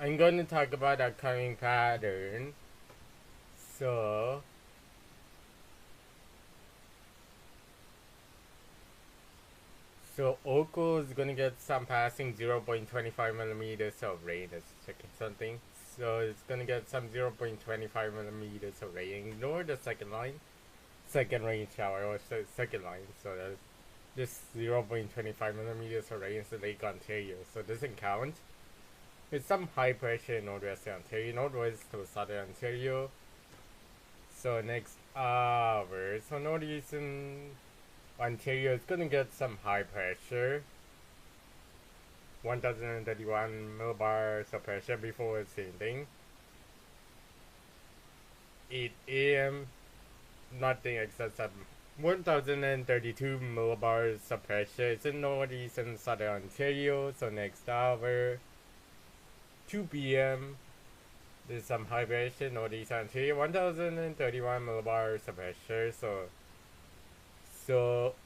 I'm going to talk about upcoming pattern. So Oko is gonna get some passing 0.25 millimeters of rain. Let's check something. So it's gonna get some 0.25 millimeters of rain. Ignore the second line, second rain shower or second line. So there's this 0.25 millimeters of rain in Lake Ontario. So it doesn't count. It's some high pressure in northwestern Ontario, northwest to southern Ontario. So next hour, so northeastern Ontario is gonna get some high pressure. 1031 millibars of pressure before it's ending. 8 a.m. nothing except some 1032 millibars of pressure. It's in northeastern southern Ontario. So next hour, 2 p.m. There's some high pressure northeast Ontario, 1031 millibars of pressure. So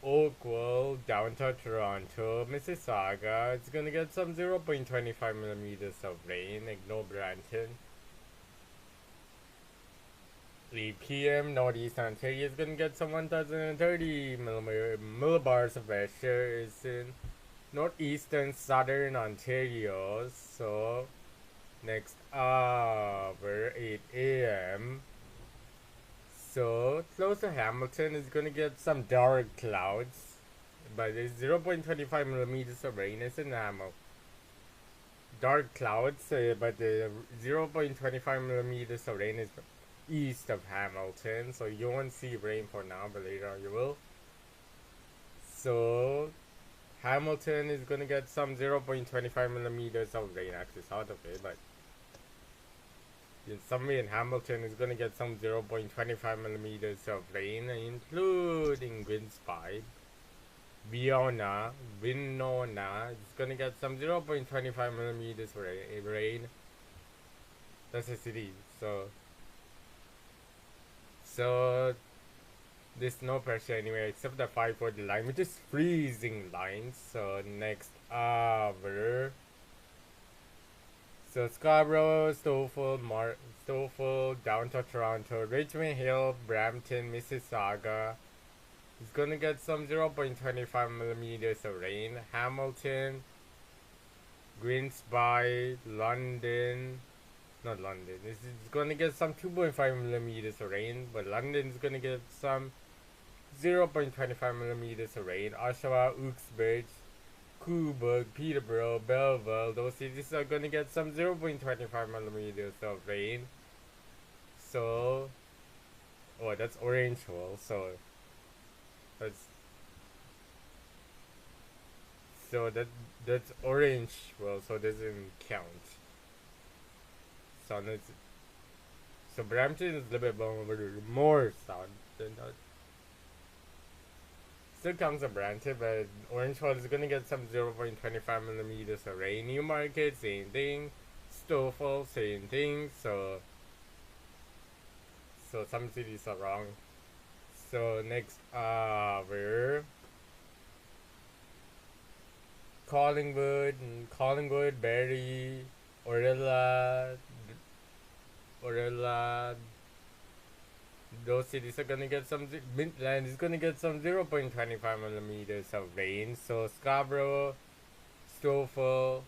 Oakville, downtown Toronto, Mississauga, it's gonna get some 0.25 millimeters of rain. Ignore Brampton. 3 p.m. Northeast Ontario is gonna get some 1030 millibars of pressure. It's in northeastern southern Ontario. So next hour, 8 a.m. So close to Hamilton is gonna get some dark clouds, but there's 0.25 millimeters of rain. It's in Hamilton. Dark clouds, but the 0.25 millimeters of rain is east of Hamilton, so you won't see rain for now, but later on you will. So Hamilton is gonna get some 0.25 millimeters of rain, actually south of it, but somewhere in Hamilton is gonna get some 0.25 millimeters of rain, including wind speed. Winona is gonna get some 0.25 millimeters of rain. That's a city, so there's no pressure anywhere except the 540 line, which is freezing lines. So next hour, so Scarborough, Stouffville, downtown Toronto, Richmond Hill, Brampton, Mississauga is gonna get some 0.25 millimeters of rain. Hamilton, Grimsby, London, not London. This is gonna get some 2.5 millimeters of rain, but London is gonna get some 0.25 millimeters of rain. Oshawa, Uxbridge, Cobourg, Peterborough, Belleville, those cities are gonna get some 0.25 millimeters of rain. So, oh, that's Orangeville. That's that's Orangeville. So doesn't count. So Brampton is a little bit more south than that. Still counts as Brampton, but Orangeville is gonna get some 0.25 millimeters of rain. Newmarket, same thing. Stouffville, same thing. So some cities are wrong. So next hour, Collingwood, Barrie, Orilla, those cities are gonna get some. Midland is gonna get some 0.25 millimeters of rain. So Scarborough, Stouffville,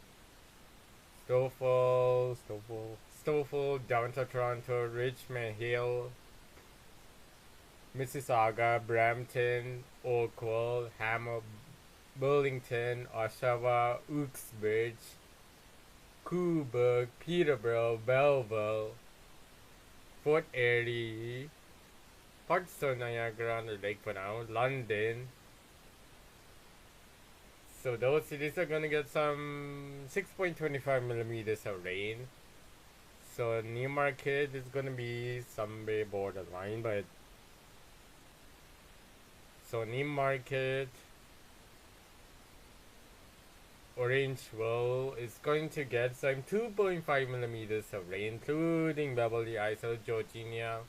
downtown Toronto, Richmond Hill, Mississauga, Brampton, Oakville, Burlington, Oshawa, Uxbridge, Cobourg, Peterborough, Belleville, Fort Erie, parts of Niagara on the Lake for now, London. So those cities are gonna get some 6.25 millimeters of rain. So Newmarket is gonna be somewhere borderline, but so Newmarket, Orangeville is going to get some 2.5 millimeters of rain, including Beverly Isle, Georgia.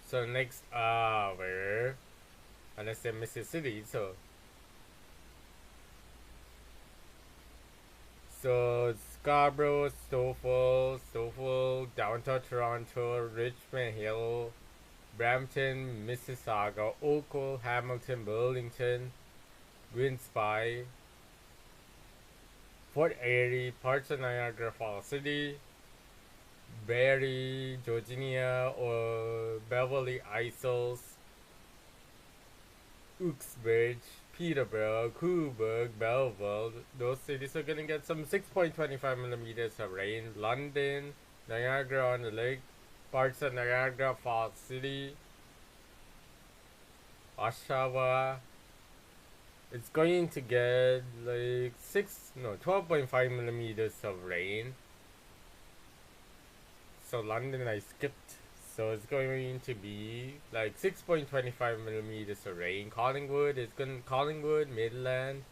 So next hour, unless I miss a city, So Scarborough, Stouffville, Downtown Toronto, Richmond Hill, Brampton, Mississauga, Oakville, Hamilton, Burlington, Grimsby, Fort Erie, parts of Niagara Falls City, Barrie, Georginia, or Beverly Isles, Uxbridge, Peterborough, Cobourg, Belleville. Those cities are gonna get some 6.25 millimeters of rain. London, Niagara on the Lake, parts of Niagara Falls City, Oshawa. It's going to get like 12.5 millimeters of rain. So London I skipped. So it's going to be like 6.25 millimeters of rain. Collingwood, Midland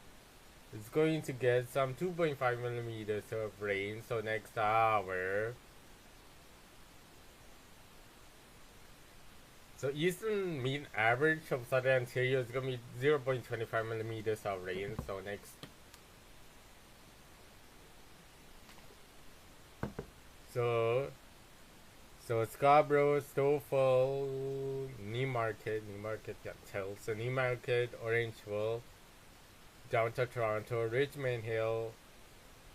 is going to get some 2.5 millimeters of rain. So next hour. So eastern mean average of southern Ontario is going to be 0.25 millimeters of rain. So next. So Scarborough, Stouffville, Newmarket, can't tell. So Newmarket, Orangeville, Downtown Toronto, Richmond Hill,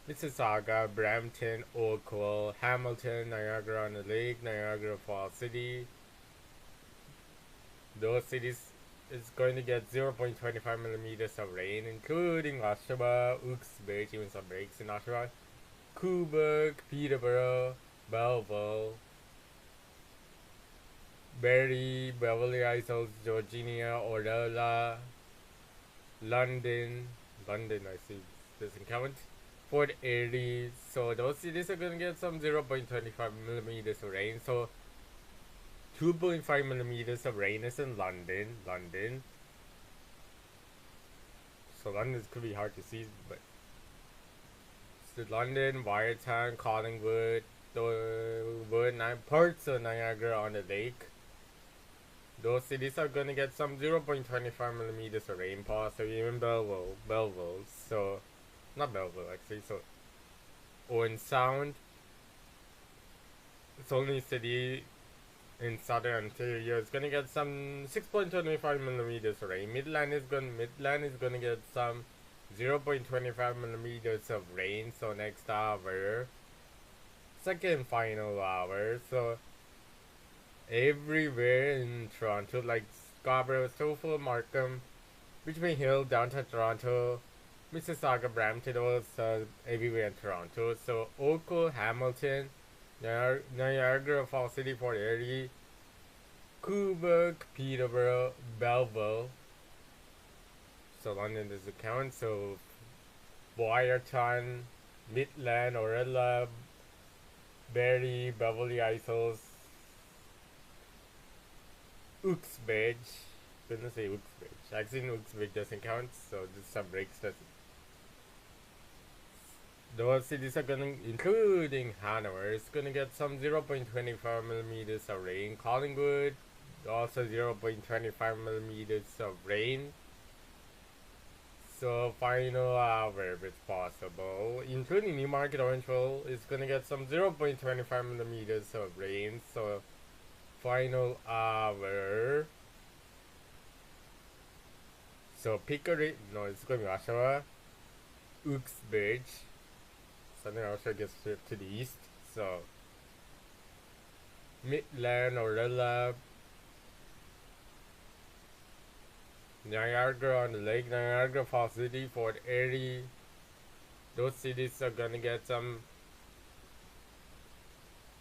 Mississauga, Brampton, Oakville, Hamilton, Niagara on the Lake, Niagara Falls City. Those cities is going to get 0.25 millimeters of rain, including Oshawa, Uxbridge, even some breaks in Oshawa, Cobourg, Peterborough, Belleville, Barrie, Beverly Isles, Georginia, Orella, London, I see doesn't count, Fort Erie. So those cities are gonna get some 0.25 millimeters of rain. So 2.5 millimeters of rain is in London. So London could be hard to see, but so London, Wyertown, Collingwood, parts of Niagara on the Lake. Those cities are gonna get some 0.25 millimeters of rainfall. So even Belleville, so not Belleville actually. So Owen Sound, it's only city in southern Ontario, is gonna get some 6.25 millimeters of rain. Midland is gonna get some 0.25 millimeters of rain. So next hour, second final hour. So everywhere in Toronto, like Scarborough, Stouffville, Markham, Richmond Hill, Downtown Toronto, Mississauga, Brampton, also everywhere in Toronto. So Oakville, Hamilton, Niagara Falls City, Fort Erie, Cobourg, Peterborough, Belleville. So London doesn't count. So Wyerton, Midland, Orella, Barrie, Beverly Isles, Uxbridge. Didn't say Uxbridge. Actually, Uxbridge doesn't count, so just some breaks doesn't. Those cities are gonna, including Hanover, is gonna get some 0.25 millimeters of rain. Collingwood, also 0.25 millimeters of rain. So final hour if it's possible, including Newmarket, Orangeville, is gonna get some 0.25 millimeters of rain. So final hour. So Pickering, no, it's going to be Oshawa, Uxbridge. Southern Oshawa gets to the east. So Midland, Orella, Niagara on the Lake, Niagara Falls City, Fort Erie. Those cities are gonna get some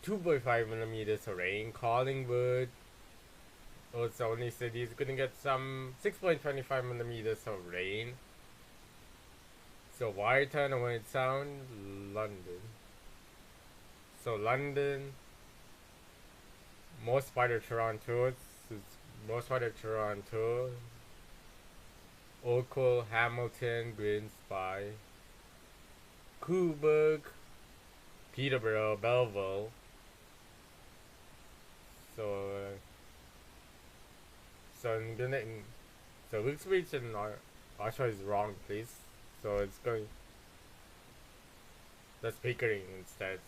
2.5 millimeters of rain. Collingwood, those only cities gonna get some 6.25 millimeters of rain. So Wyerton, Owen Sound, London. So London, most part of Toronto, Oakville, Hamilton, Grimsby, Cobourg, Peterborough, Belleville. I'm gonna. So Uxbridge and Oshawa is wrong, please. So it's going. That's Pickering instead.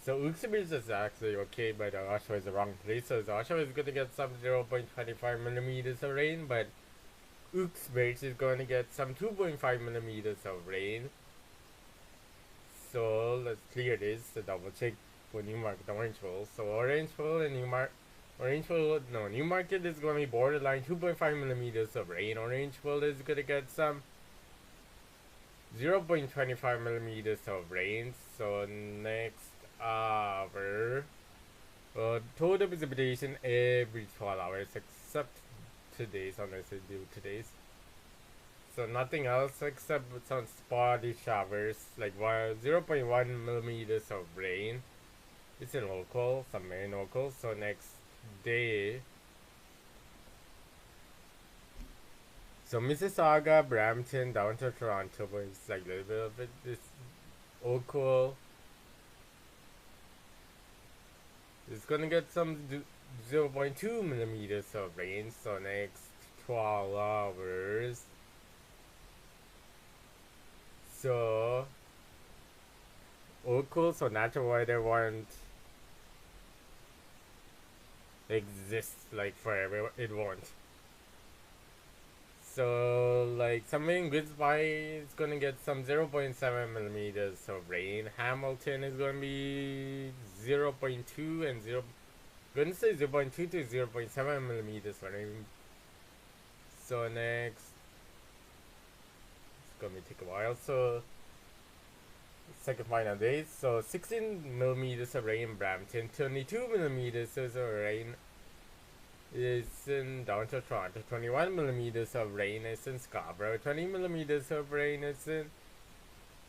So Uxbridge is actually okay, but Oshawa is the wrong place. So Oshawa is going to get some 0.25 millimeters of rain, but Uxbridge is going to get some 2.5 millimeters of rain. So let's clear this to double check for Newmarket Orangeville. So Orangeville and Newmarket is going to be borderline 2.5 millimeters of rain. Orangeville is going to get some 0.25 millimeters of rain. So next hour, total precipitation every 12 hours except today's, unless I do today's. So nothing else except some spotty showers, like 0.1 millimeters of rain. It's in local, some main local. So next day, so Mississauga, Brampton, down to Toronto, but it's like a little bit of it. This local is gonna get some 0.2 millimeters of rain. So next 12 hours. So local, so natural weather won't exist like forever. It won't. So like something Goods by is gonna get some 0.7 millimeters of rain. Hamilton is gonna be 0.2 and 0. Gonna say 0.2 to 0.7 millimeters of rain. So next, it's gonna take a while. So second final day. So 16 millimeters of rain in Brampton, 22 millimeters of rain is in downtown Toronto, 21 millimeters of rain is in Scarborough, 20 millimeters of rain is in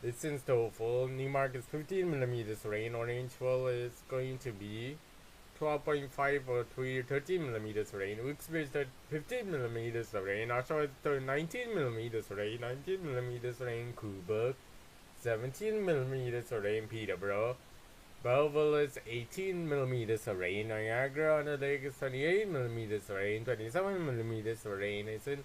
Stouffville. Newmarket is 15 millimeters of rain. Orangeville is going to be 12.5 or 13 millimeters of rain. Uxbridge 15 millimeters of rain. Oshawa is 19 millimeters of rain. 19 millimeters of rain. Cobourg 17 millimeters of rain. Peterborough. Belleville is 18 millimeters of rain. Niagara-on-the-Lake is 28 millimeters of rain. 27 millimeters of rain is in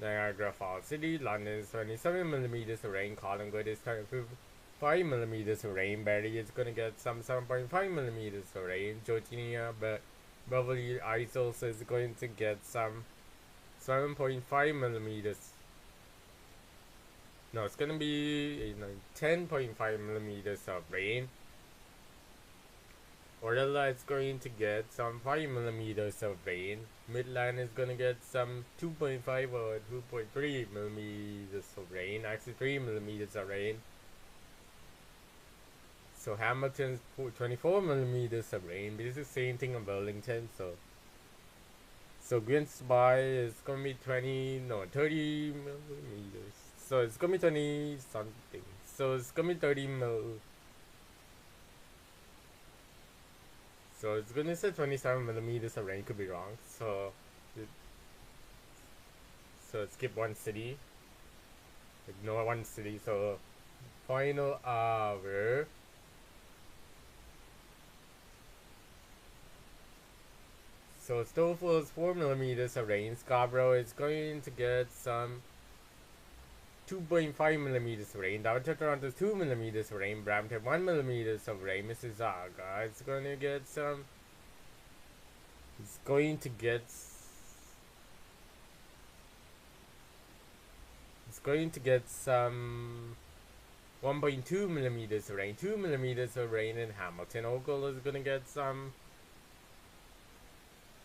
Niagara Falls City. London is 27 millimeters of rain. Collingwood is 5 millimeters of rain. Barrie is going to get some 7.5 millimeters of rain. Georgina, Beverly Isles is going to get some 7.5 millimeters. No, it's going to be 10.5 millimeters of rain. Orella is going to get some 5 millimeters of rain. Midland is going to get some 2.5 or 2.3 millimeters of rain. Actually 3 millimeters of rain. So Hamilton's 24 millimeters of rain. But this is the same thing in Burlington. So Green's Bay is going to be 30 millimeters. So it's going to be 20 something. So it's going to be 30 mil. So it's gonna say 27 millimeters of rain, could be wrong. So skip one city. Ignore one city. So final hour. So Stouffville is 4 millimeters of rain. Scarborough is going to get some 2.5 millimeters of rain. Downtown Toronto is 2 millimeters of rain. Brampton 1 millimeters of rain. Mississauga is going to get some. It's going to get some 1.2 millimeters of rain. 2 millimeters of rain in Hamilton. Ogle is going to get some.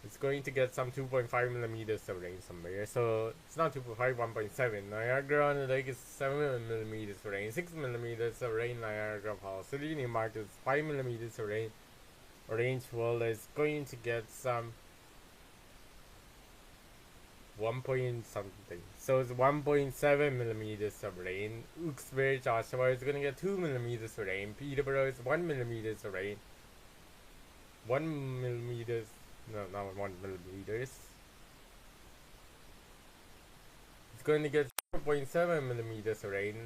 It's going to get some 2.5 millimeters of rain somewhere. So it's not 2.5, 1.7. Niagara-on-the-Lake is 7 millimeters of rain. 6 millimeters of rain. Niagara Falls City. Newmarket is 5 millimeters of rain. Orangeville is going to get some 1 point something. So it's 1.7 millimeters of rain. Uxbridge, Oshawa is going to get 2 millimeters of rain. Peterborough is 1 millimeters of rain. 1 millimeters. No, not 1 millimeters. It's going to get 0.7 millimeters of rain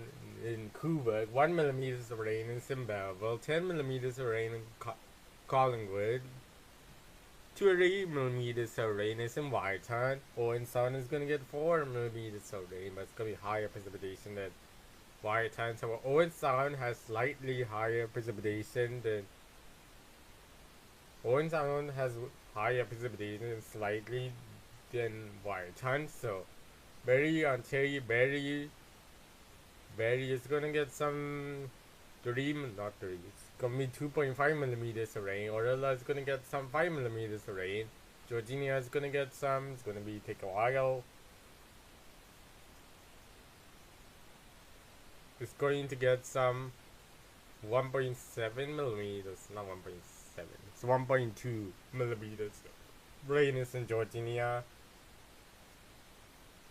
in Cobourg, 1 millimeters of rain in Belleville, 10 millimeters of rain in Collingwood, 2 millimeters of rain is in Whitehorn. Owen Sound is going to get 4 millimeters of rain, but it's going to be higher precipitation than Warrington. So Owen Sound has slightly higher precipitation than Owen Sound has higher precipitation slightly than Warrington. So Barrie, Ontario, Barrie is gonna get some not 3. It's gonna be 2.5 millimeters of rain. Orella is gonna get some 5 millimeters of rain. Georgia is gonna get some. It's gonna be take a while. It's going to get some 1.7 millimeters, not 1.7. It's 1.2 millimeters. Rain is in Georgia.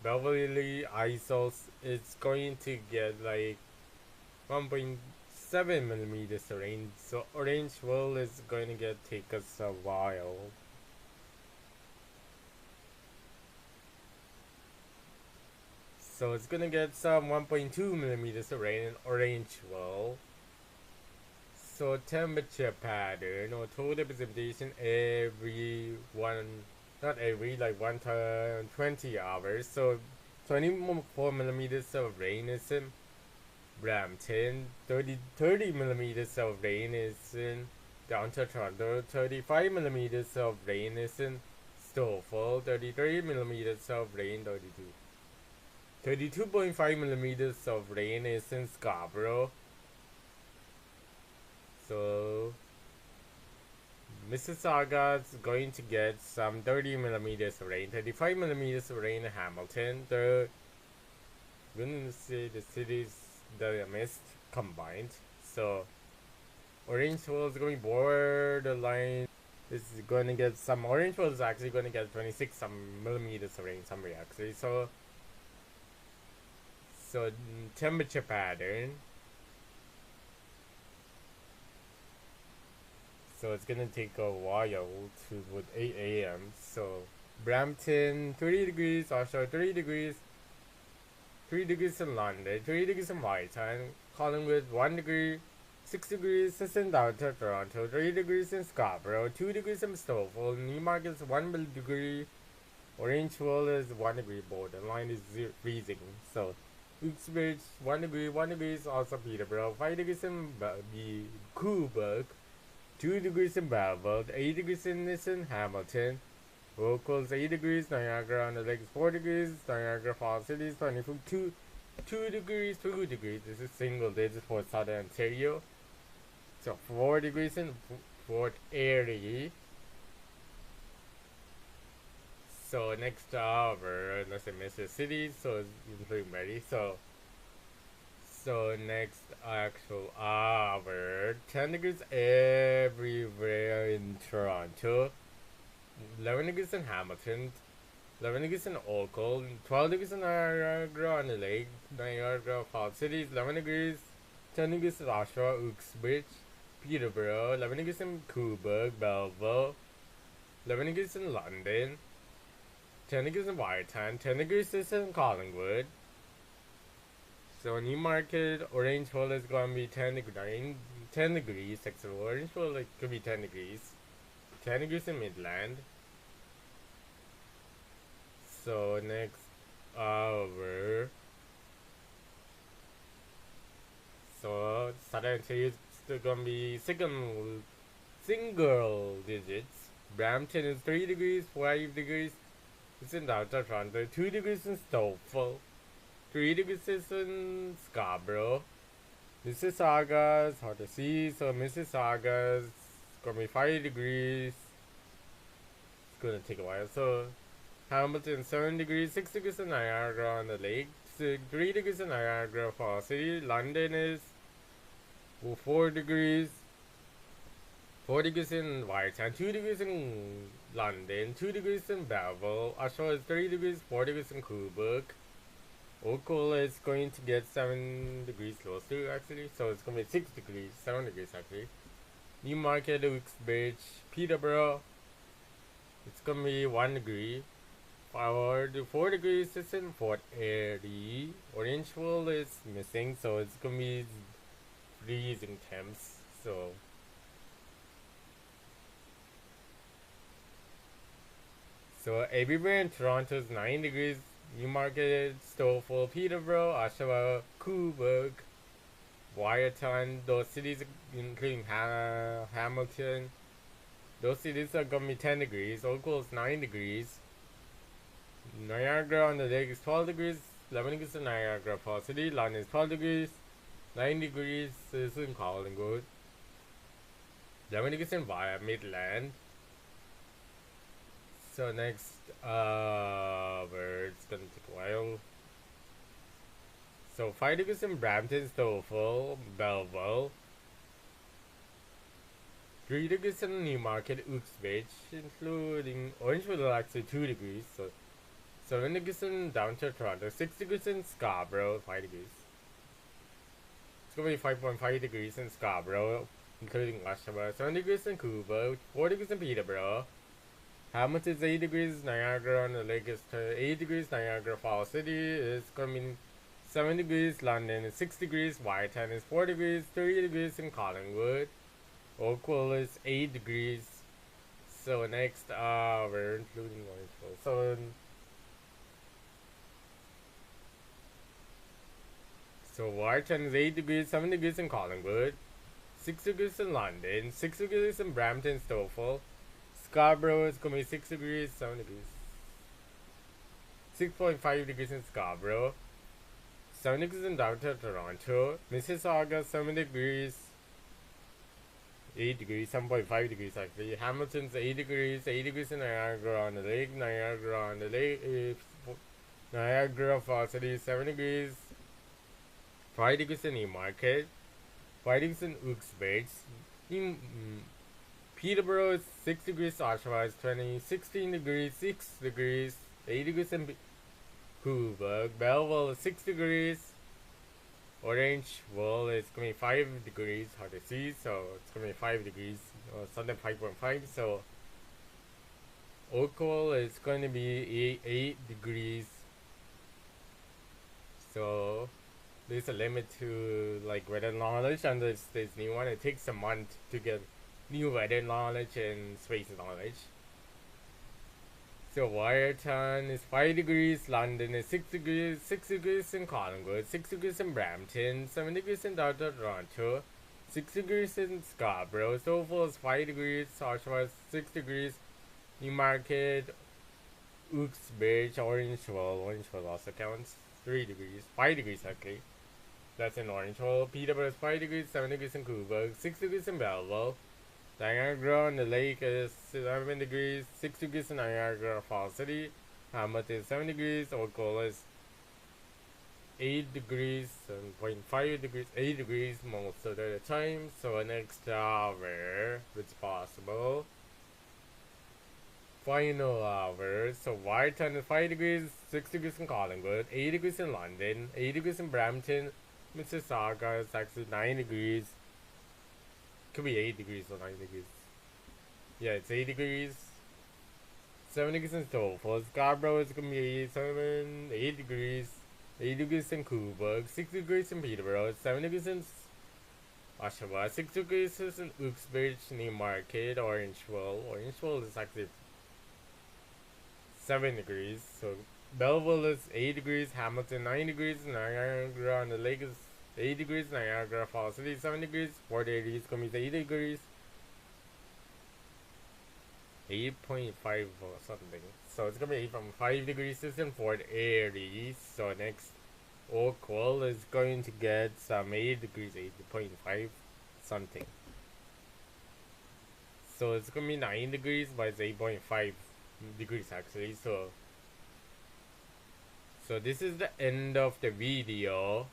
Beverly Isles is going to get like 1.7 millimeters of rain. So Orangeville is going to take us a while. So it's gonna get some 1.2 millimeters of rain in Orangeville. So temperature pattern or total precipitation every not every, like 1 to 20 hours. So 24 millimeters of rain is in Brampton, 30 millimeters of rain is in downtown Toronto, 35 millimeters of rain is in Stouffville, 33 millimeters of rain, 32.5 millimeters of rain is in Scarborough. So Mississauga is going to get some 30 millimeters of rain, 35 millimeters of rain in Hamilton. We're going to see the cities that are missed combined. So Orangeville is going borderline. This is going to get some. Orangeville is actually going to get 26 some millimeters of rain somewhere actually. So temperature pattern. So it's gonna take a while with 8 a.m. So Brampton 30 degrees, Oshawa 30 degrees, 3 degrees in London, 3 degrees in Whitehorn, Collingwood 1 degree, 6 degrees in downtown Toronto, 3 degrees in Scarborough, 2 degrees in Stouffville, Newmarket is 1 degree, Orangeville is 1 degree, borderline is freezing. So Uxbridge 1 degree is also Peterborough, 5 degrees in Coolburg, 2 degrees in Belleville, 8 degrees in Hamilton, Locals 8 degrees, Niagara on the Lake 4 degrees, Niagara Falls City is 2 degrees, 2 degrees. This is single digits for Southern Ontario. So 4 degrees in Fort Erie. So next hour, let's say Mississippi, so it's including Mary. So next actual hour, 10 degrees everywhere in Toronto, 11 degrees in Hamilton, 11 degrees in Oakville, 12 degrees in Niagara on the Lake, Niagara Falls City, 11 degrees, 10 degrees in Oshawa, Uxbridge, Peterborough, 11 degrees in Coolburg, Belleville, 11 degrees in London, 10 degrees in Whitehorn, 10 degrees in Collingwood. So Newmarket, Orangeville is going to be 10 degrees, actually Orangeville like, could be 10 degrees. 10 degrees in Midland. So next hour. So Southern Ontario is still going to be single digits. Brampton is 3 degrees, 5 degrees. It's in downtown Toronto. 2 degrees in Stouffville. 3 degrees in Scarborough. Mississauga is hard to see, so Mississauga is gonna be 5 degrees. It's gonna take a while. So Hamilton 7 degrees, 6 degrees in Niagara on the Lake, 3 degrees in Niagara Falls City. London is 4 degrees. 4 degrees in Whitehorn, 2 degrees in London, 2 degrees in Belleville. Oshawa is 3 degrees, 4 degrees in Coolburg. Oakville is going to get 7 degrees closer actually, so it's going to be 6 degrees, 7 degrees actually. Newmarket, Uxbridge, Peterborough, it's going to be 1 degree. 4 degrees is in Fort Erie. Orangeville is missing, so it's going to be freezing temps. So everywhere in Toronto is 9 degrees Newmarket, Stouffville, Peterborough, Oshawa, Coburg, Wyerton, those cities including Hamilton, those cities are gonna be 10 degrees, Oakville is 9 degrees, Niagara on the lake is 12 degrees, 11 degrees in Niagara Falls City, London is 12 degrees, 9 degrees is in Collingwood, 11 degrees in Midland. So next, where it's gonna take a while. So 5 degrees in Brampton, Stouffville, Belleville. 3 degrees in Newmarket, Uxbridge, including Orangeville actually 2 degrees. So 7 degrees in downtown Toronto, 6 degrees in Scarborough, 5 degrees. It's gonna be 5.5 degrees in Scarborough, including Oshawa, 7 degrees in Cuba, 4 degrees in Peterborough. Hamilton is 8 degrees, Niagara on the lake is 8 degrees, Niagara Falls City is gonna be 7 degrees, London is 6 degrees, Wyerton is 4 degrees, 3 degrees in Collingwood, Oakville is 8 degrees. So next, we're including Orangeville. So Wyerton is 8 degrees, 7 degrees in Collingwood, 6 degrees in London, 6 degrees in Brampton, Stouffville. Scarborough is going to be 6 degrees, 7 degrees. 6.5 degrees in Scarborough. 7 degrees in downtown Toronto. Mississauga, 7 degrees. 8 degrees, 7.5 degrees actually. Hamilton's 8 degrees, 8 degrees in Niagara on the lake. Niagara Falls City, 7 degrees. 5 degrees in Newmarket. 5 degrees in Uxbridge. Peterborough is 6 degrees, Oshawa is 16 degrees, 6 degrees, 8 degrees in Coburg, Belleville is 6 degrees, Orangeville is going to be 5 degrees, hard to see, so it's going to be 5 degrees, something 5.5, so Oakville is going to be 8 degrees, so there's a limit to like weather knowledge, and this new one, it takes a month to get new weather knowledge and space knowledge. So Wyerton is 5 degrees, London is 6 degrees in Collingwood, 6 degrees in Brampton, 7 degrees in downtown Toronto, 6 degrees in Scarborough, Stouffville is 5 degrees, Oshawa is 6 degrees, Newmarket, Uxbridge, Orangeville also counts 3 degrees, 5 degrees actually. That's in Orangeville. Peterborough is 5 degrees, 7 degrees in Coburg, 6 degrees in Belleville. Niagara on the lake is 11 degrees, 6 degrees in Niagara Falls City. Hamilton is 7 degrees, Oakville is 8 degrees, 7.5 degrees, 8 degrees most of the time. So next hour, it's possible. Final hour, so Wyerton is 5 degrees, 6 degrees in Collingwood, 8 degrees in London, 8 degrees in Brampton. Mississauga is actually 9 degrees. Could be 8 degrees or 9 degrees. Yeah, it's 8 degrees. 7 degrees in Stouffville. Scarborough is going to be 8 degrees. 8 degrees in Coburg. 6 degrees in Peterborough. 7 degrees in Oshawa. 6 degrees in Uxbridge, Newmarket, Orangeville. Orangeville is actually 7 degrees. So Belleville is 8 degrees. Hamilton 9 degrees. Niagara on the lake is 8 degrees, Niagara Falls City 7 degrees, Port Erie is going to be 8 degrees, 8.5 or something. So it's going to be from 5 degrees in Port Erie. So next, Oakville is going to get some 8 degrees, 8.5 something. So it's going to be 9 degrees, but it's 8.5 degrees actually. So this is the end of the video.